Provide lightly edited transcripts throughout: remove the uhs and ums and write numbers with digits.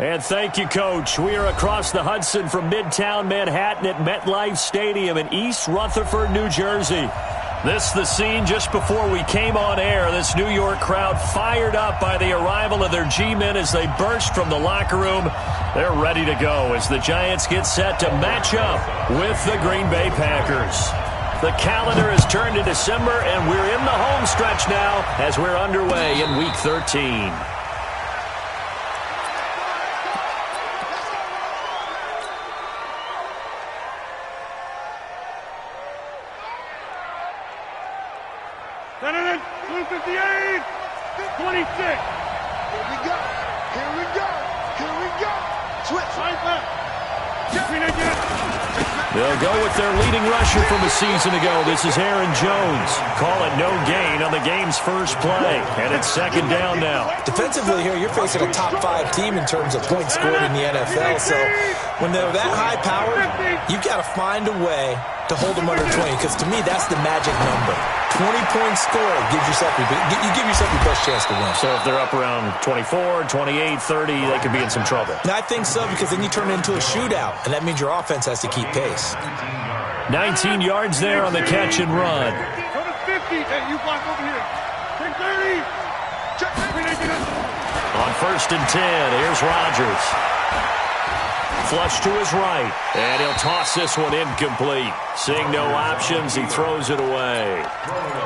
And thank you, Coach. We are across the Hudson from Midtown Manhattan at MetLife Stadium in East Rutherford, New Jersey. This the scene just before we came on air. This New York crowd fired up by the arrival of their G-men as they burst from the locker room. They're ready to go as the Giants get set to match up with the Green Bay Packers. The calendar has turned to December, and we're in the home stretch now as we're underway in Week 13. Senator, 258, 26. Here we go. Here we go. Here we go. Switch. Right back. They'll go with their leading rusher from a season ago. This is Aaron Jones. Call it no gain on the game's first play. And it's second down now. Defensively here, you're facing a top 5 team in terms of points scored in the NFL. So when they're that high powered, you've got to find a way to hold them under 20. Because to me, that's the magic number. 20-point score gives yourself your best chance to win. So if they're up around 24, 28, 30, they could be in some trouble. And I think so, because then you turn it into a shootout, and that means your offense has to keep pace. 19 yards there on the catch and run. Go to 50. Hey, you block over here. 10-30. On 1st and 10, here's Rodgers. Flush to his right, and he'll toss this one incomplete. Seeing no options, he throws it away.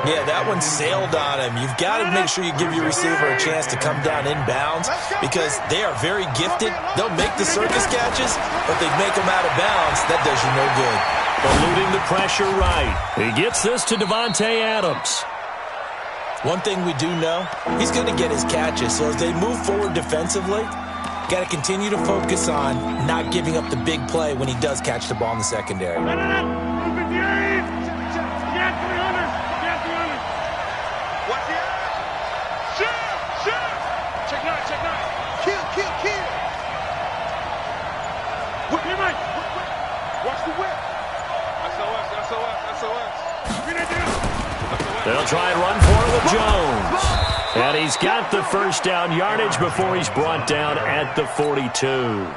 Yeah, that one sailed on him. You've got to make sure you give your receiver a chance to come down inbounds because they are very gifted. They'll make the circus catches, but they make them out of bounds. That does you no good. Eluding the pressure right. He gets this to Davante Adams. One thing we do know, he's going to get his catches. So as they move forward defensively, got to continue to focus on not giving up the big play when he does catch the ball in the secondary. Watch the whip. SOS. They'll try and run for it with Jones. And he's got the first down yardage before he's brought down at the 42.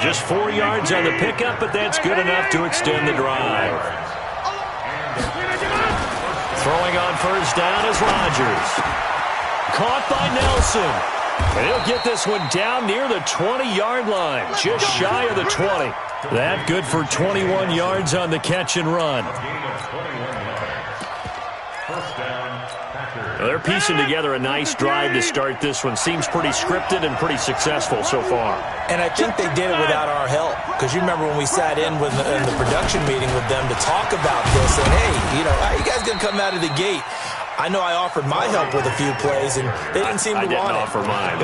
Just 4 yards on the pickup, but that's good enough to extend the drive. Throwing on first down is Rodgers. Caught by Nelson. And he'll get this one down near the 20-yard line, just shy of the 20. That good for 21 yards on the catch and run. Well, they're piecing together a nice drive to start this one. Seems pretty scripted and pretty successful so far. And I think they did it without our help. Because you remember when we sat in with in the production meeting with them to talk about this. And, hey, how you guys going to come out of the gate? I know I offered my help with a few plays, and they didn't seem to want it. I didn't offer mine.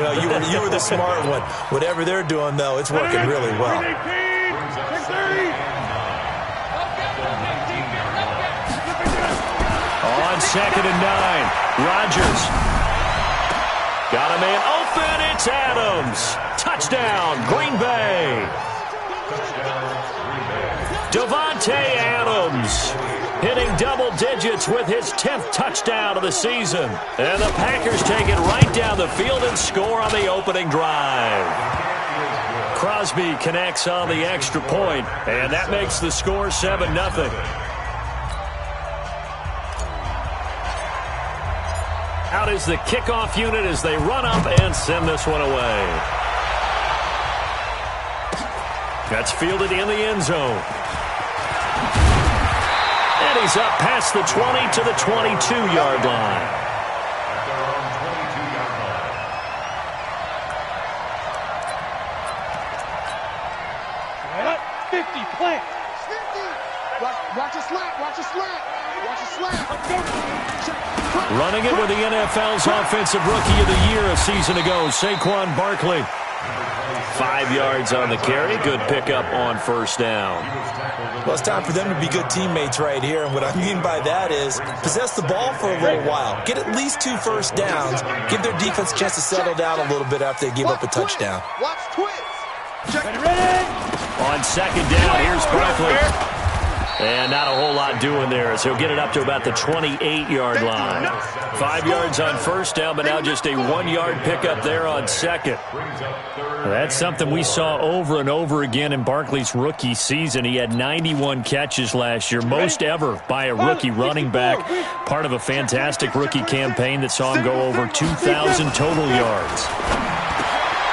You were the smart one. Whatever they're doing, though, it's working really well. On 2nd and 9, Rodgers. Got a man open. It's Adams. Touchdown, Green Bay. Davante Adams hitting double digits with his 10th touchdown of the season. And the Packers take it right down the field and score on the opening drive. Crosby connects on the extra point, and that makes the score 7-0. Out is the kickoff unit as they run up and send this one away. That's fielded in the end zone. And he's up past the 20 to the 22-yard line. Right up, 50, plant. 50. Watch a slap, watch a slap. Watch a slap. Running it with the NFL's Offensive Rookie of the Year a season ago, Saquon Barkley. 5 yards on the carry. Good pickup on first down. Well, it's time for them to be good teammates right here. And what I mean by that is possess the ball for a little while. Get at least 2 first downs. Give their defense a chance to settle down a little bit after they give up a touchdown. Watch twist. On 2nd down, here's Barkley. And not a whole lot doing there, so he'll get it up to about the 28-yard line. 5 yards on first down, but now just a 1-yard pickup there on second. That's something we saw over and over again in Barkley's rookie season. He had 91 catches last year, most ever by a rookie running back. Part of a fantastic rookie campaign that saw him go over 2,000 total yards.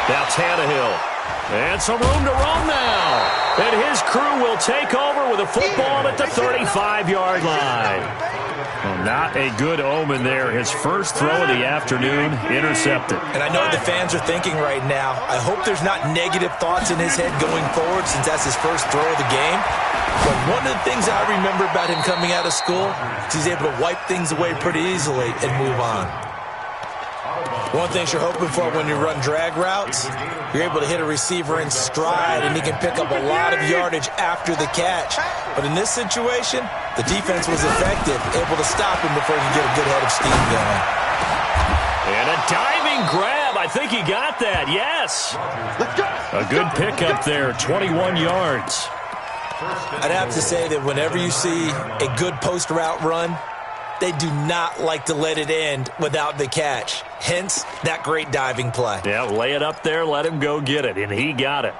Now Tannehill. And some room to roam now. And his crew will take over with a football at the 35-yard line. Well, not a good omen there. His first throw of the afternoon intercepted. And I know what the fans are thinking right now. I hope there's not negative thoughts in his head going forward since that's his first throw of the game. But one of the things I remember about him coming out of school is he's able to wipe things away pretty easily and move on. One thing you're hoping for when you run drag routes, you're able to hit a receiver in stride, and he can pick up a lot of yardage after the catch. But in this situation, the defense was effective, able to stop him before he could get a good head of steam going. And a diving grab. I think he got that, yes. A good pickup there, 21 yards. I'd have to say that whenever you see a good post route run, they do not like to let it end without the catch. Hence, that great diving play. Yeah, lay it up there, let him go get it, and he got it.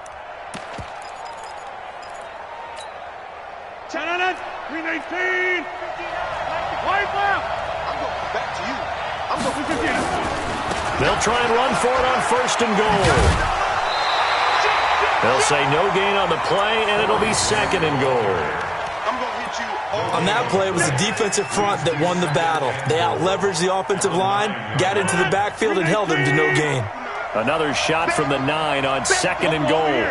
319. Wide left. I'm going back to you. I'm going to They'll try and run for it on first and goal. They'll say no gain on the play, and it'll be second and goal. On that play, it was the defensive front that won the battle. They out-leveraged the offensive line, got into the backfield, and held them to no gain. Another shot from the 9 on second and goal.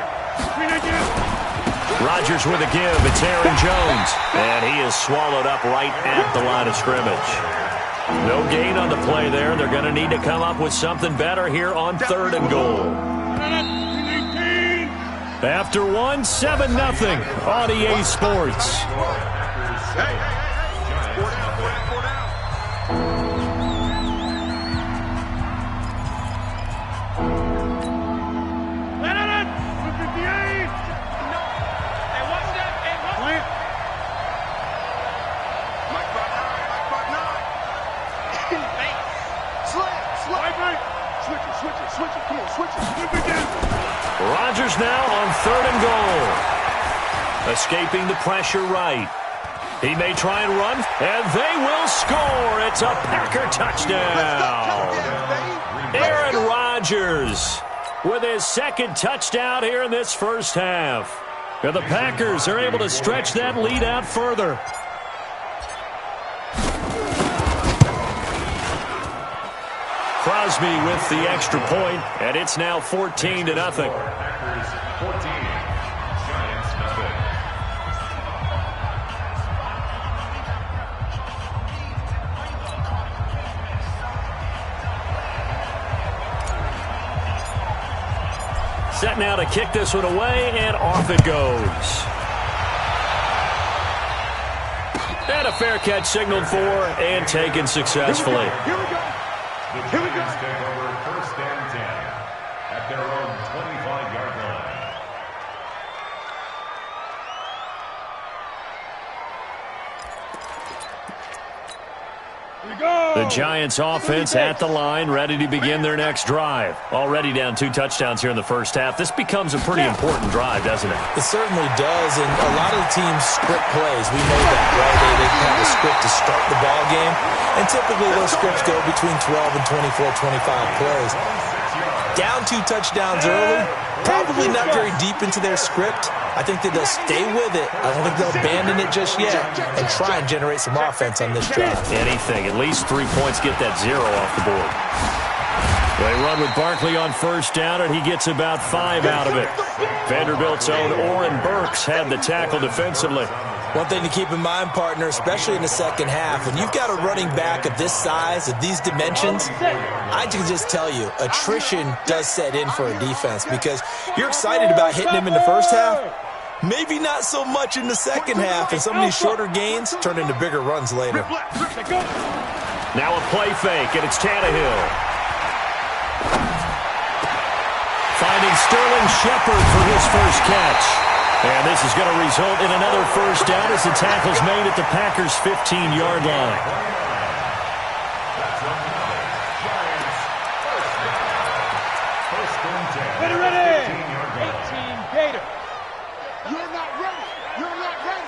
Rodgers with a give. It's Aaron Jones. And he is swallowed up right at the line of scrimmage. No gain on the play there. They're going to need to come up with something better here on third and goal. After one, 7-0 on EA Sports. Rodgers now on third and goal. Escaping the pressure right. He may try and run, and they will score. It's a Packer touchdown. Aaron Rodgers with his second touchdown here in this first half. And the Packers are able to stretch that lead out further. Crosby with the extra point, and it's now 14-0. Packers 14, Giants nothing. Set now to kick this one away, and off it goes. And a fair catch signaled for and taken successfully. Here we go. The Giants take over first and 10 at their own 25-yard line. The Giants offense at the line, ready to begin their next drive. Already down 2 touchdowns here in the first half. This becomes a pretty important drive, doesn't it? It certainly does, and a lot of the teams script plays. We know that, right? They have a script to start the ball game, and typically those scripts go between 12 and 24, 25 plays. Down 2 touchdowns early, probably not very deep into their script. I think that they'll stay with it. I don't think they'll abandon it just yet and try and generate some offense on this drive. Anything. At least 3 points, get that 0 off the board. They run with Barkley on first down, and he gets about 5 out of it. Vanderbilt's own Oren Burks had the tackle defensively. One thing to keep in mind, partner, especially in the second half, when you've got a running back of this size, of these dimensions, I can just tell you, attrition does set in for a defense because you're excited about hitting him in the first half. Maybe not so much in the second half, and some of these shorter gains turn into bigger runs later. Now a play fake, and it's Tannehill. Finding Sterling Shepard for his first catch. And this is going to result in another first down as the tackle's made at the Packers' 15-yard line. Ready. 18 Gator. You're not ready. You're not ready.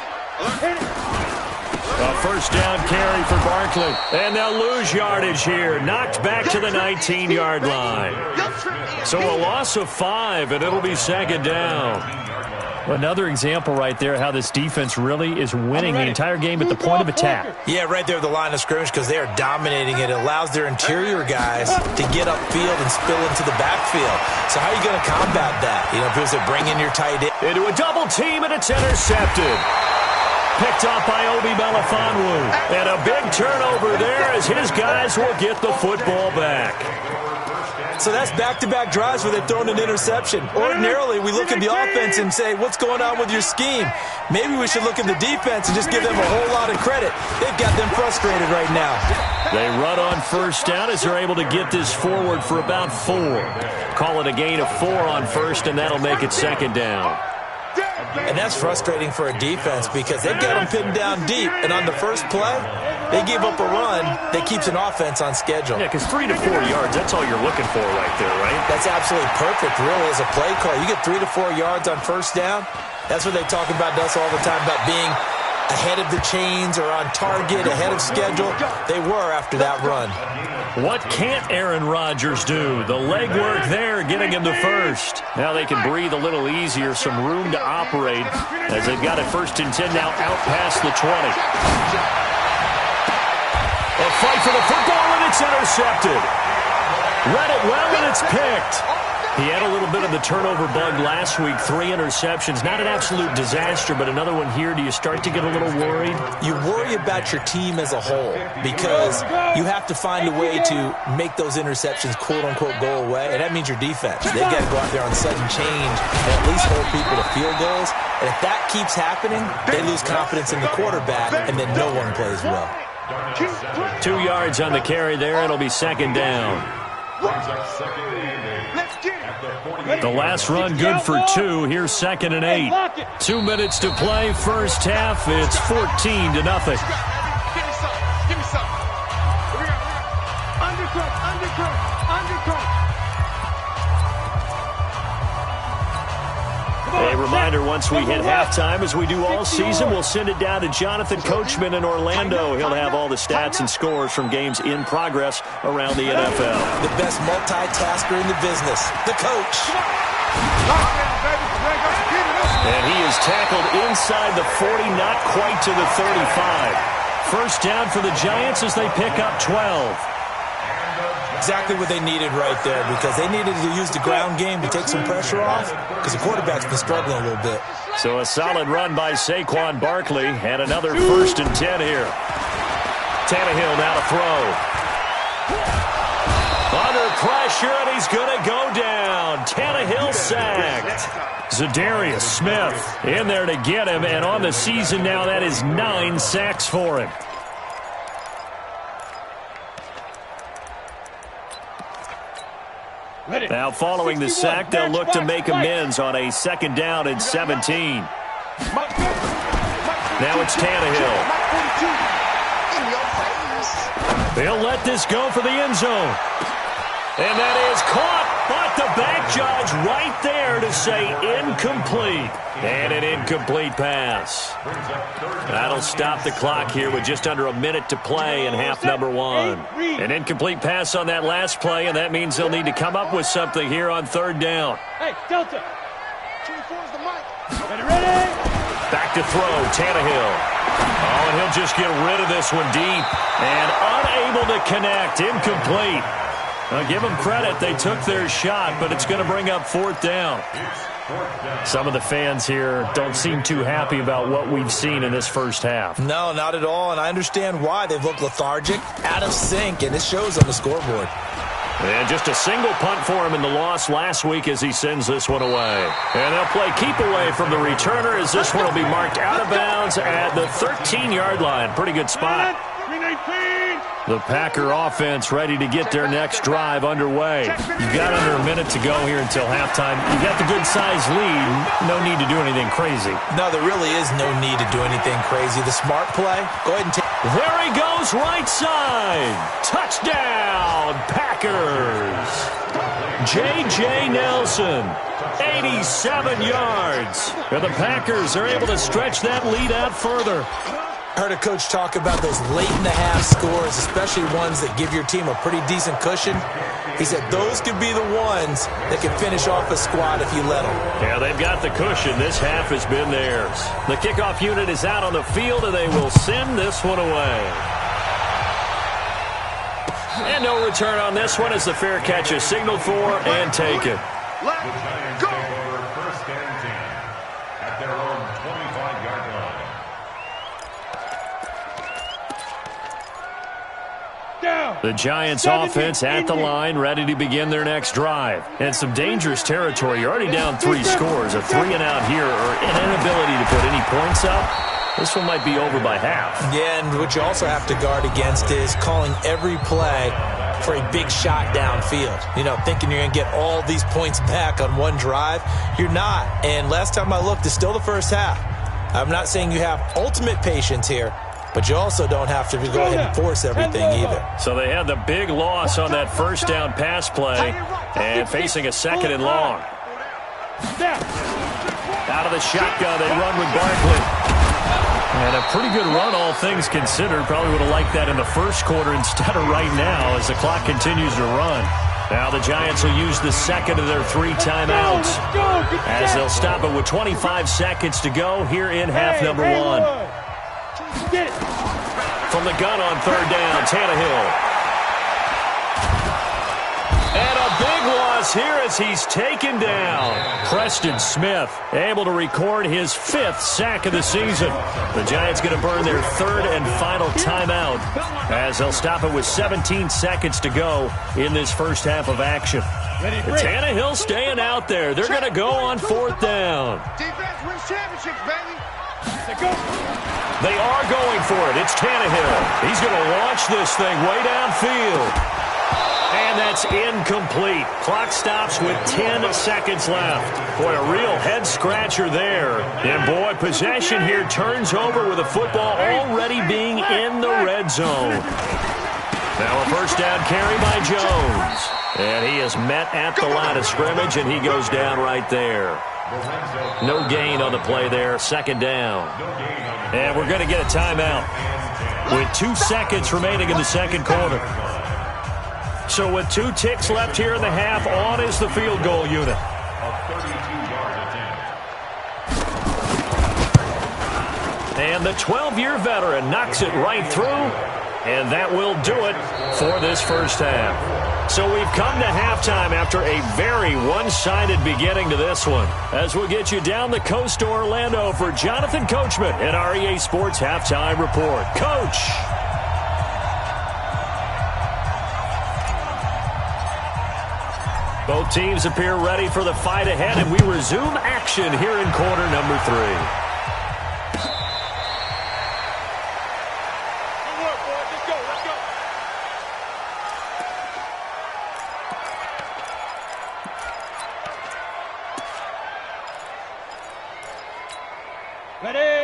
A first down carry for Barkley. And they'll lose yardage here. Knocked back to the 19-yard line. So a loss of 5, and it'll be second down. Another example right there how this defense really is winning the entire game at the point of attack. Yeah, right there at the line of scrimmage because they are dominating it. It allows their interior guys to get upfield and spill into the backfield. So how are you going to combat that? You know, if you bring in your tight end. Into a double team, and it's intercepted. Picked off by Obi Melifonwu. And a big turnover there as his guys will get the football back. So that's back-to-back drives where they've thrown an interception. Ordinarily, we look at the offense and say, what's going on with your scheme? Maybe we should look at the defense and just give them a whole lot of credit. They've got them frustrated right now. They run on first down as they're able to get this forward for about 4. Call it a gain of 4 on first, and that'll make it second down. And that's frustrating for a defense because they've got them pinned down deep. And on the first play, they give up a run that keeps an offense on schedule. Yeah, because 3 to 4 yards, that's all you're looking for right there, right? That's absolutely perfect, really, as a play call. You get 3 to 4 yards on first down. That's what they talk about to us all the time, about being ahead of the chains or on target, ahead of schedule. They were after that run. What can't Aaron Rodgers do? The legwork there getting him to first. Now they can breathe a little easier, some room to operate as they've got it 1st and 10 now out past the 20. A fight for the football, and it's intercepted. Read it well, and it's picked. He had a little bit of the turnover bug last week, 3 interceptions. Not an absolute disaster, but another one here. Do you start to get a little worried? You worry about your team as a whole because you have to find a way to make those interceptions, quote-unquote, go away, and that means your defense. They've got to go out there on sudden change and at least hold people to field goals. And if that keeps happening, they lose confidence in the quarterback, and then no one plays well. 2 yards on the carry there. It'll be second down. The last run good for 2. Here's 2nd and 8. 2 minutes to play. First half. It's 14-0. Give me some. Undercut. A reminder, once we hit halftime, as we do all season, we'll send it down to Jonathan Coachman in Orlando. He'll have all the stats and scores from games in progress around the NFL. The best multitasker in the business, the coach. And he is tackled inside the 40, not quite to the 35. First down for the Giants as they pick up 12. Exactly what they needed right there because they needed to use the ground game to take some pressure off because the quarterback's been struggling a little bit. So a solid run by Saquon Barkley and another 1st and 10 here. Tannehill now to throw. Under pressure, and he's going to go down. Tannehill sacked. Zadarius Smith in there to get him, and on the season now, that is 9 sacks for him. Now following the sack, they'll look to make amends on a 2nd down and 17. Now it's Tannehill. They'll let this go for the end zone. And that is caught, but the back judge right there to say incomplete. And an incomplete pass. That'll stop the clock here with just under a minute to play in half number 1. An incomplete pass on that last play, and that means they'll need to come up with something here on 3rd down. Hey, Delta. 24's the mic. Ready? Back to throw, Tannehill. Oh, and he'll just get rid of this one deep. And unable to connect, incomplete. Now, give them credit. They took their shot, but it's going to bring up 4th down. Some of the fans here don't seem too happy about what we've seen in this first half. No, not at all, and I understand why. They've looked lethargic, out of sync, and it shows on the scoreboard. And just a single punt for him in the loss last week as he sends this one away. And they'll play keep away from the returner as this one will be marked out of bounds at the 13-yard line. Pretty good spot. The Packer offense ready to get their next drive underway. You've got under a minute to go here until halftime. You've got the good-sized lead. No need to do anything crazy. No, there really is no need to do anything crazy. The smart play, go ahead and take. There he goes, right side. Touchdown, Packers. J.J. Nelson, 87 yards. And the Packers are able to stretch that lead out further. I heard a coach talk about those late-in-the-half scores, especially ones that give your team a pretty decent cushion. He said those could be the ones that can finish off a squad if you let them. Yeah, they've got the cushion. This half has been theirs. The kickoff unit is out on the field, and they will send this one away. And no return on this one as the fair catch is signaled for and taken. Let's go. First and 10 at their own 25-yard line. The Giants offense at the line, ready to begin their next drive. And some dangerous territory. You're already down 3 scores. A 3-and-out here or an inability to put any points up. This one might be over by half. Yeah, and what you also have to guard against is calling every play for a big shot downfield. You know, thinking you're going to get all these points back on one drive. You're not. And last time I looked, it's still the first half. I'm not saying you have ultimate patience here, but you also don't have to go ahead and force everything either. So they had the big loss on that first down pass play and facing a 2nd and long. Out of the shotgun, they run with Barkley. And a pretty good run, all things considered. Probably would have liked that in the first quarter instead of right now as the clock continues to run. Now the Giants will use the second of their 3 timeouts as they'll stop it with 25 seconds to go here in half number 1. From the gun on 3rd down, Tannehill. And a big loss here as he's taken down. Preston Smith able to record his 5th sack of the season. The Giants going to burn their 3rd and final timeout as they'll stop it with 17 seconds to go in this first half of action. Tannehill staying out there. They're going to go on 4th down. Defense wins championships, baby. They are going for it. It's Tannehill. He's going to launch this thing way downfield. And that's incomplete. Clock stops with 10 seconds left. Boy, a real head-scratcher there. And, boy, possession here turns over with the football already being in the red zone. Now a first down carry by Jones. And he is met at the line of scrimmage, and he goes down right there. No gain on the play there. 2nd down. And we're going to get a timeout with 2 seconds remaining in the second quarter. So with 2 ticks left here in the half, on is the field goal unit. And the 12-year veteran knocks it right through, and that will do it for this first half. So we've come to halftime after a very one-sided beginning to this one. As we'll get you down the coast to Orlando for Jonathan Coachman at our EA Sports Halftime Report. Coach! Both teams appear ready for the fight ahead, and we resume action here in quarter number 3.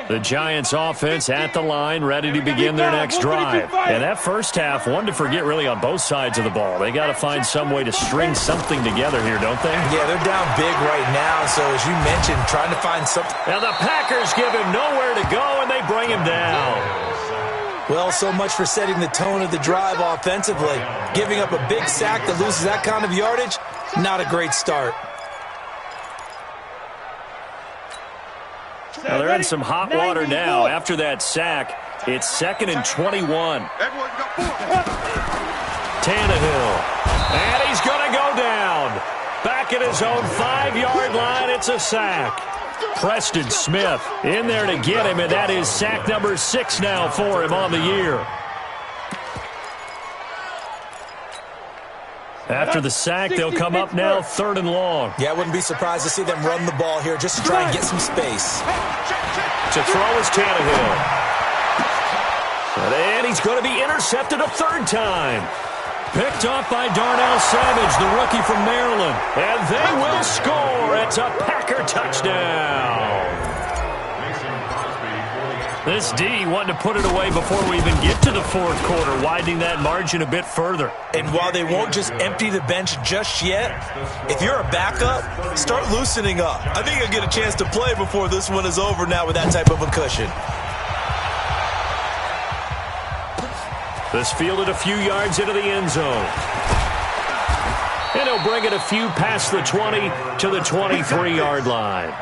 The Giants offense at the line, ready to begin their next drive. And that first half, one to forget really on both sides of the ball. They got to find some way to string something together here, don't they? Yeah, they're down big right now, so as you mentioned, trying to find something. Now the Packers give him nowhere to go, and they bring him down. Well, so much for setting the tone of the drive offensively. Giving up a big sack that loses that kind of yardage, not a great start. Now they're in some hot water now after that sack. It's 2nd and 21. Tannehill. And he's going to go down. Back at his own 5-yard line, it's a sack. Preston Smith in there to get him, and that is sack number 6 now for him on the year. After the sack, they'll come up now 3rd and long. Yeah, I wouldn't be surprised to see them run the ball here just to try and get some space. To throw is Tannehill. And he he's going to be intercepted a third time. Picked off by Darnell Savage, the rookie from Maryland. And they will score. It's a Packer touchdown. This D wanted to put it away before we even get to the fourth quarter, widening that margin a bit further. And while they won't just empty the bench just yet, if you're a backup, start loosening up. I think you'll get a chance to play before this one is over now with that type of a cushion. This fielded a few yards into the end zone. And he'll bring it a few past the 20 to the 23-yard line.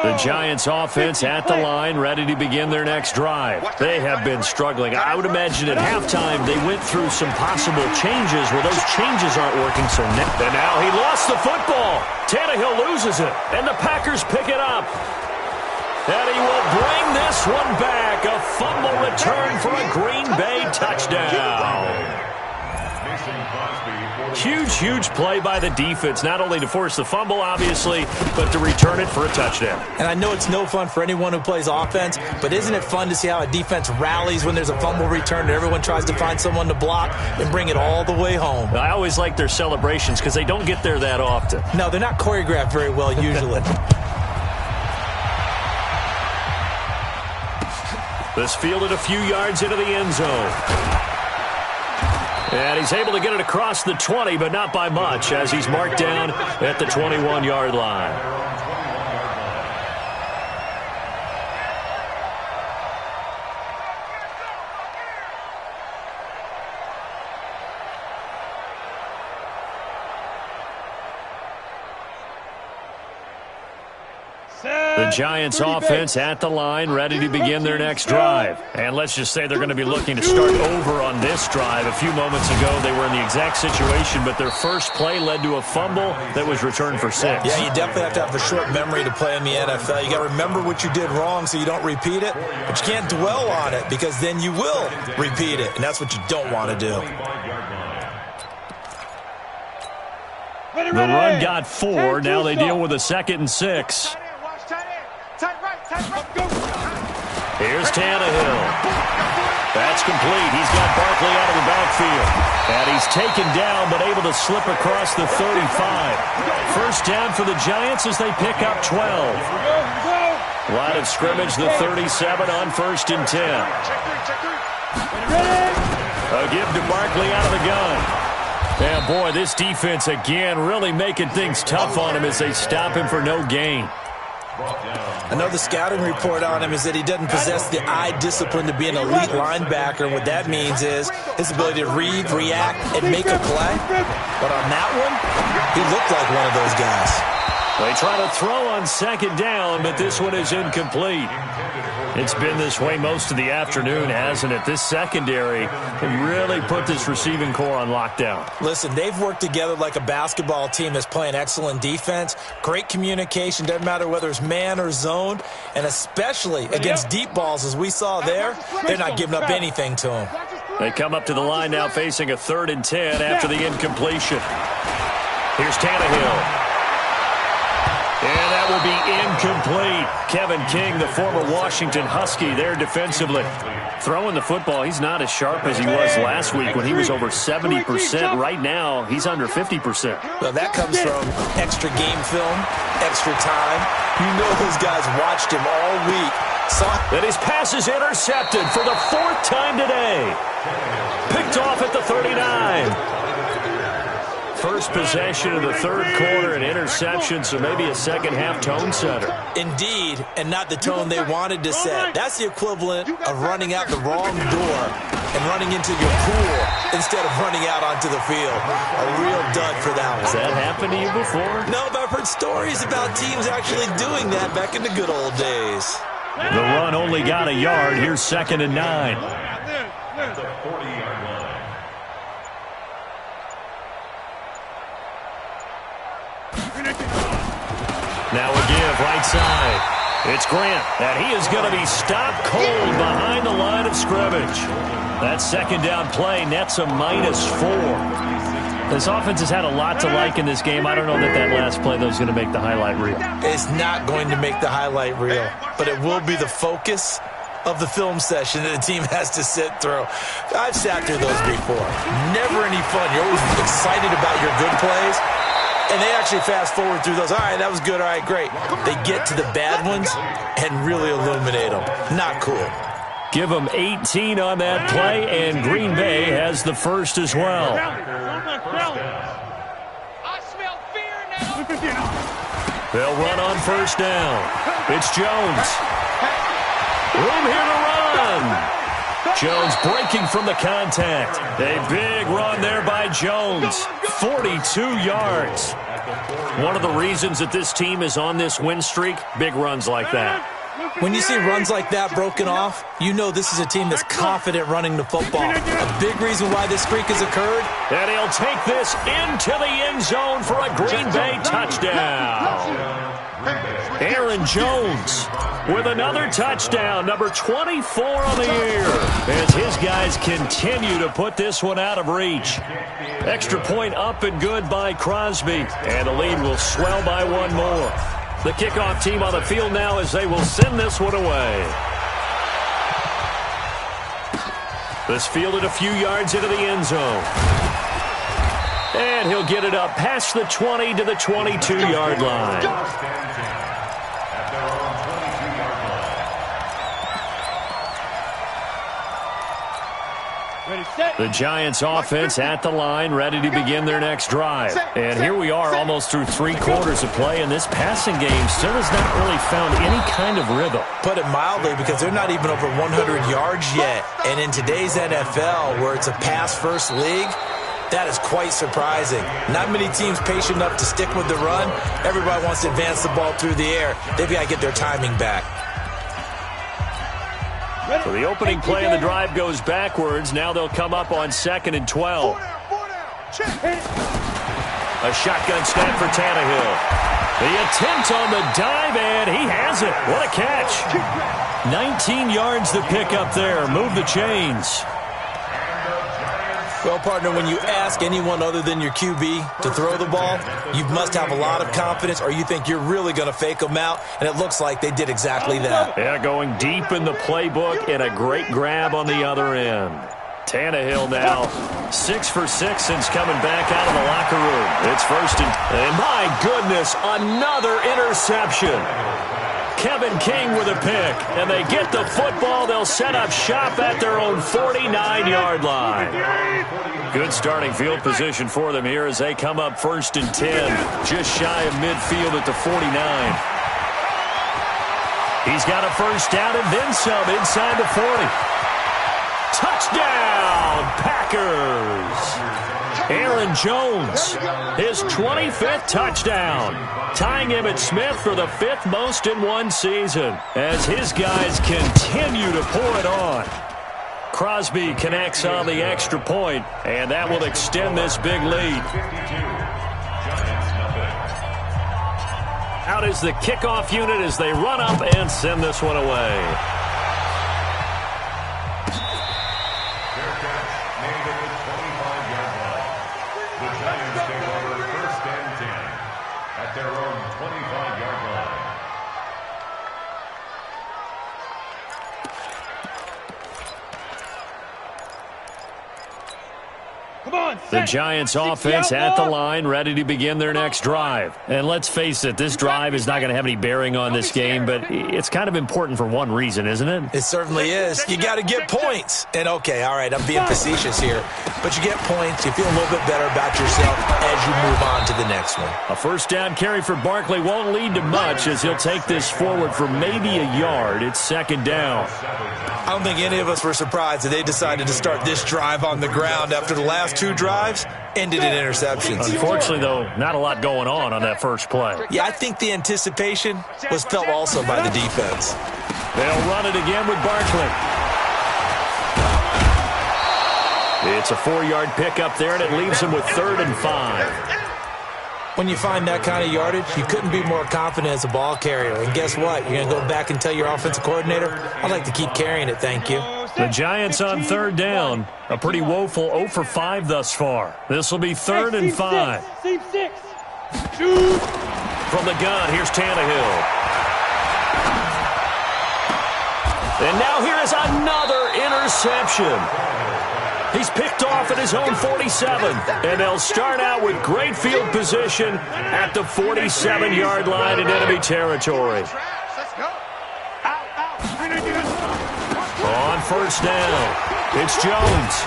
The Giants offense at the line, ready to begin their next drive. They have been struggling. I would imagine at halftime they went through some possible changes. Well, those changes aren't working so now. And now he lost the football. Tannehill loses it, and the Packers pick it up. And he will bring this one back. A fumble return for a Green Bay touchdown. Huge play by the defense, not only to force the fumble, obviously, but to return it for a touchdown. And I know it's no fun for anyone who plays offense, but isn't it fun to see how a defense rallies when there's a fumble return and everyone tries to find someone to block and bring it all the way home? I always like their celebrations because they don't get there that often. No, they're not choreographed very well usually. This fielded a few yards into the end zone. And he's able to get it across the 20, but not by much, as he's marked down at the 21-yard line. The Giants offense at the line, ready to begin their next drive. And let's just say they're going to be looking to start over on this drive. A few moments ago, they were in the exact situation, but their first play led to a fumble that was returned for 6. Yeah, you definitely have to have a short memory to play in the NFL. You got to remember what you did wrong so you don't repeat it, but you can't dwell on it because then you will repeat it, and that's what you don't want to do. The run got 4. Now they deal with a 2nd and 6. Here's Tannehill. That's complete. He's got Barkley out of the backfield. And he's taken down, but able to slip across the 35. First down for the Giants as they pick up 12. Line of scrimmage, the 37 on 1st and 10. A give to Barkley out of the gun. And boy, this defense again really making things tough on him as they stop him for no gain. I know the scouting report on him is that he doesn't possess the eye discipline to be an elite linebacker. And what that means is his ability to read, react, and make a play. But on that one, he looked like one of those guys. They try to throw on 2nd down, but this one is incomplete. It's been this way most of the afternoon, hasn't it? This secondary can really put this receiving core on lockdown. Listen, they've worked together like a basketball team that's playing excellent defense. Great communication, doesn't matter whether it's man or zone, and especially against deep balls as we saw there, they're not giving up anything to them. They come up to the line now facing a 3rd and 10 after the incompletion. Here's Tannehill. And that will be incomplete. Kevin King, the former Washington Husky, there defensively. Throwing the football, he's not as sharp as he was last week when he was over 70%. Right now, he's under 50%. Well, that comes from extra game film, extra time. You know those guys watched him all week. And his pass is intercepted for the 4th time today. Picked off at the 39. First possession of the 3rd quarter, an interception, so maybe a second-half tone setter. Indeed, and not the tone they wanted to set. That's the equivalent of running out the wrong door and running into your pool instead of running out onto the field. A real dud for that one. Has that happened to you before? No, but I've heard stories about teams actually doing that back in the good old days. The run only got a yard. Here's 2nd and 9. Now a give, right side. It's Grant, and he is going to be stopped cold behind the line of scrimmage. That 2nd down play nets a -4. This offense has had a lot to like in this game. I don't know that last play, though, is going to make the highlight reel. It's not going to make the highlight reel, but it will be the focus of the film session that the team has to sit through. I've sat through those before. Never any fun. You're always excited about your good plays, and they actually fast forward through those. All right, that was good. All right, great. They get to the bad ones and really illuminate them. Not cool. Give them 18 on that play, and Green Bay has the first as well. They'll run on first down. It's Jones. Room here to run. Jones breaking from the contact. A big run there by Jones. 42 yards. One of the reasons that this team is on this win streak, big runs like that. When you see runs like that broken off, you know this is a team that's confident running the football. A big reason why this streak has occurred. And he'll take this into the end zone for a Green Bay touchdown. Aaron Jones with another touchdown, number 24 on the year, as his guys continue to put this one out of reach. Extra point up and good by Crosby, and the lead will swell by one more. The kickoff team on the field now as they will send this one away. This fielded a few yards into the end zone. And he'll get it up past the 20 to the 22-yard line. The Giants offense at the line, ready to begin their next drive. And here we are almost through 3 quarters of play, and this passing game still has not really found any kind of rhythm. Put it mildly, because they're not even over 100 yards yet. And in today's NFL, where it's a pass-first league, that is quite surprising. Not many teams patient enough to stick with the run. Everybody wants to advance the ball through the air. They've got to get their timing back. So the opening play of the drive goes backwards. Now they'll come up on 2nd and 12. A shotgun snap for Tannehill. The attempt on the dive, and he has it. What a catch. 19 yards to pick up there. Move the chains. Well, partner, when you ask anyone other than your QB to throw the ball, you must have a lot of confidence, or you think you're really going to fake them out, and it looks like they did exactly that. Yeah, going deep in the playbook, and a great grab on the other end. Tannehill now 6 for 6 since coming back out of the locker room. It's first and my goodness, another interception. Kevin King with a pick, and they get the football. They'll set up shop at their own 49-yard line. Good starting field position for them here as they come up 1st and 10, just shy of midfield at the 49. He's got a first down and then some inside the 40. Touchdown, Packers! Aaron Jones, his 25th touchdown, tying him at Smith for the 5th most in one season as his guys continue to pour it on. Crosby connects on the extra point, and that will extend this big lead. Out is the kickoff unit as they run up and send this one away. The Giants offense at the line, ready to begin their next drive. And let's face it, this drive is not going to have any bearing on this game, but it's kind of important for one reason, isn't it? It certainly is. You got to get points. And okay, all right, I'm being facetious here, but you get points, you feel a little bit better about yourself as you move on to the next one. A first down carry for Barkley won't lead to much as he'll take this forward for maybe a yard. It's 2nd down. I don't think any of us were surprised that they decided to start this drive on the ground after the last 2 drives ended in interceptions. Unfortunately, though, not a lot going on that first play. Yeah, I think the anticipation was felt also by the defense. They'll run it again with Barkley. It's a 4-yard pickup there, and it leaves them with 3rd and 5. When you find that kind of yardage, you couldn't be more confident as a ball carrier. And guess what? You're going to go back and tell your offensive coordinator, I'd like to keep carrying it, thank you. The Giants on third down. A pretty woeful 0 for 5 thus far. This will be 3rd and 5. From the gun, here's Tannehill. And now here is another interception. He's picked off at his own 47. And they'll start out with great field position at the 47-yard line in enemy territory. On first down, it's Jones.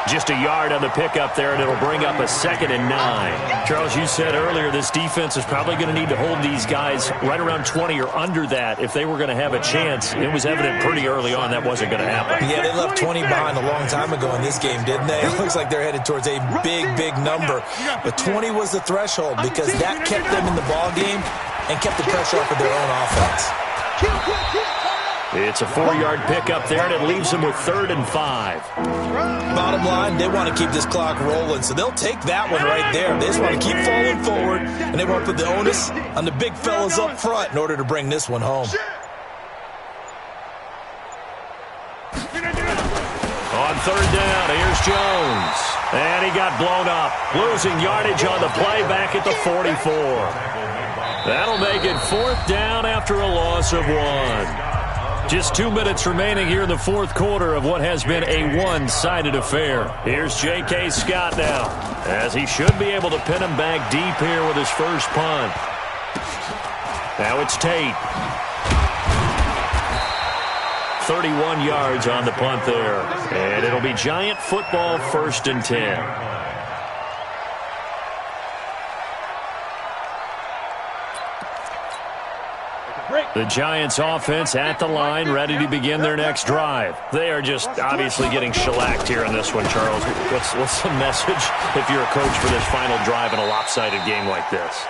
Just a yard on the pickup there, and it'll bring up a 2nd and 9. Charles, you said earlier this defense is probably going to need to hold these guys right around 20 or under that if they were going to have a chance. It was evident pretty early on that wasn't going to happen. Yeah, they left 20 behind a long time ago in this game, didn't they? It looks like they're headed towards a big, big number. But 20 was the threshold because that kept them in the ball game and kept the pressure off of their own offense. It's a 4-yard pickup there, and it leaves them with 3rd and 5. Bottom line, they want to keep this clock rolling, so they'll take that one right there. They just want to keep falling forward, and they want to put the onus on the big fellas up front in order to bring this one home. On third down, here's Jones. And he got blown up, losing yardage on the play back at the 44. That'll make it 4th down after a loss of 1. Just 2 minutes remaining here in the 4th quarter of what has been a one-sided affair. Here's J.K. Scott now, as he should be able to pin him back deep here with his first punt. Now it's Tate. 31 yards on the punt there. And it'll be Giant football, 1st and 10. The Giants offense at the line, ready to begin their next drive. They are just obviously getting shellacked here in this one, Charles. What's the message if you're a coach for this final drive in a lopsided game like this?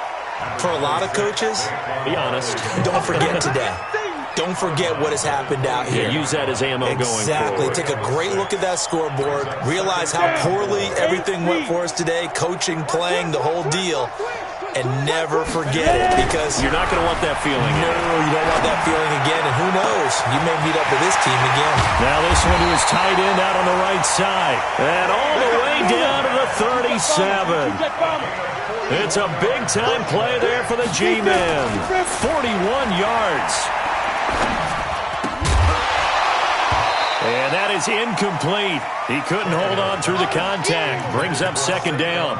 For a lot of coaches, be honest. Don't forget today. Don't forget what has happened out here. Yeah, use that as ammo going forward. Exactly. Take a great look at that scoreboard. Realize how poorly everything went for us today. Coaching, playing, the whole deal. And never forget it, because you're not going to want that feeling. No, you don't want that feeling again. And who knows? You may meet up with this team again. Now this one to his tight end out on the right side. And all the way down to the 37. It's a big-time play there for the G-men. 41 yards. And that is incomplete. He couldn't hold on through the contact. Brings up 2nd down.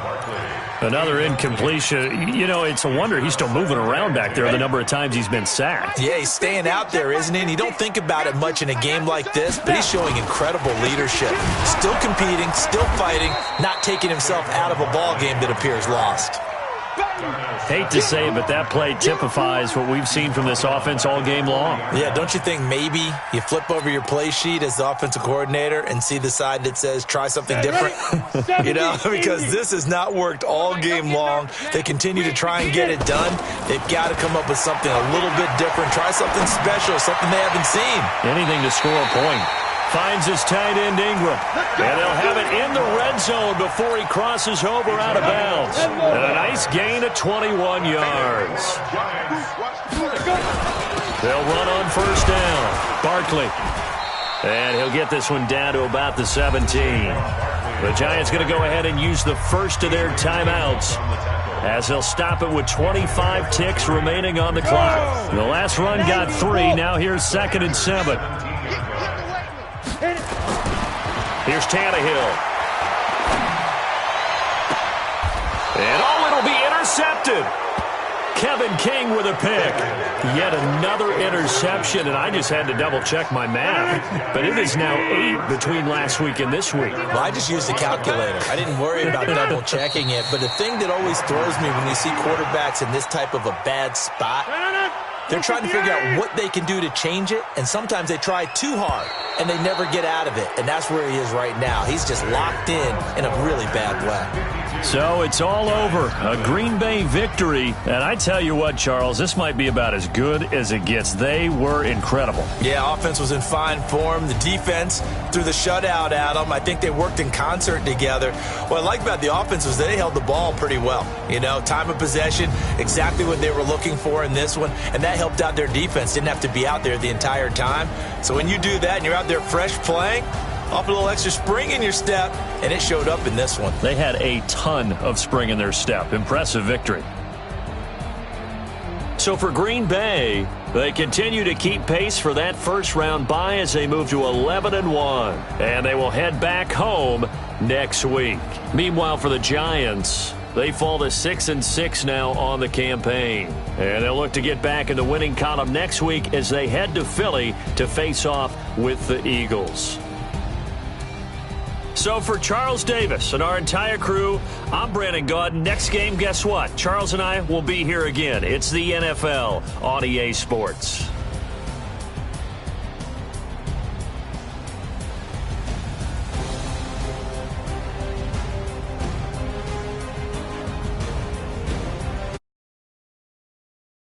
Another incompletion. You know, it's a wonder he's still moving around back there the number of times he's been sacked. Yeah, he's staying out there, isn't he? And you don't think about it much in a game like this, but he's showing incredible leadership. Still competing, still fighting, not taking himself out of a ball game that appears lost. Hate to say it, but that play typifies what we've seen from this offense all game long. Yeah, don't you think maybe you flip over your play sheet as the offensive coordinator and see the side that says try something different? You know, because this has not worked all game long. They continue to try and get it done. They've got to come up with something a little bit different. Try something special, something they haven't seen. Anything to score a point. Finds his tight end, Ingram. And they'll have it in the red zone before he crosses over out of bounds. And a nice gain of 21 yards. They'll run on first down. Barkley. And he'll get this one down to about the 17. The Giants going to go ahead and use the first of their timeouts, as they'll stop it with 25 ticks remaining on the clock. The last run got 3. Now here's 2nd and 7. Here's Tannehill. And it'll be intercepted. Kevin King with a pick. Yet another interception, and I just had to double-check my math. But it is now 8 between last week and this week. Well, I just used a calculator. I didn't worry about double-checking it. But the thing that always throws me when you see quarterbacks in this type of a bad spot, they're trying to figure out what they can do to change it, and sometimes they try too hard, and they never get out of it. And that's where he is right now. He's just locked in a really bad way. So it's all over. A Green Bay victory. And I tell you what, Charles, this might be about as good as it gets. They were incredible. Yeah, offense was in fine form. The defense threw the shutout at them. I think they worked in concert together. What I like about the offense was they held the ball pretty well. You know, time of possession, exactly what they were looking for in this one. And that helped out their defense. Didn't have to be out there the entire time. So when you do that and you're out there fresh playing, off a little extra spring in your step, and it showed up in this one. They had a ton of spring in their step. Impressive victory. So for Green Bay, they continue to keep pace for that first-round bye as they move to 11-1. And they will head back home next week. Meanwhile, for the Giants, they fall to 6-6 now on the campaign. And they'll look to get back in the winning column next week as they head to Philly to face off with the Eagles. So for Charles Davis and our entire crew, I'm Brandon Gaudin. Next game, guess what? Charles and I will be here again. It's the NFL on EA Sports.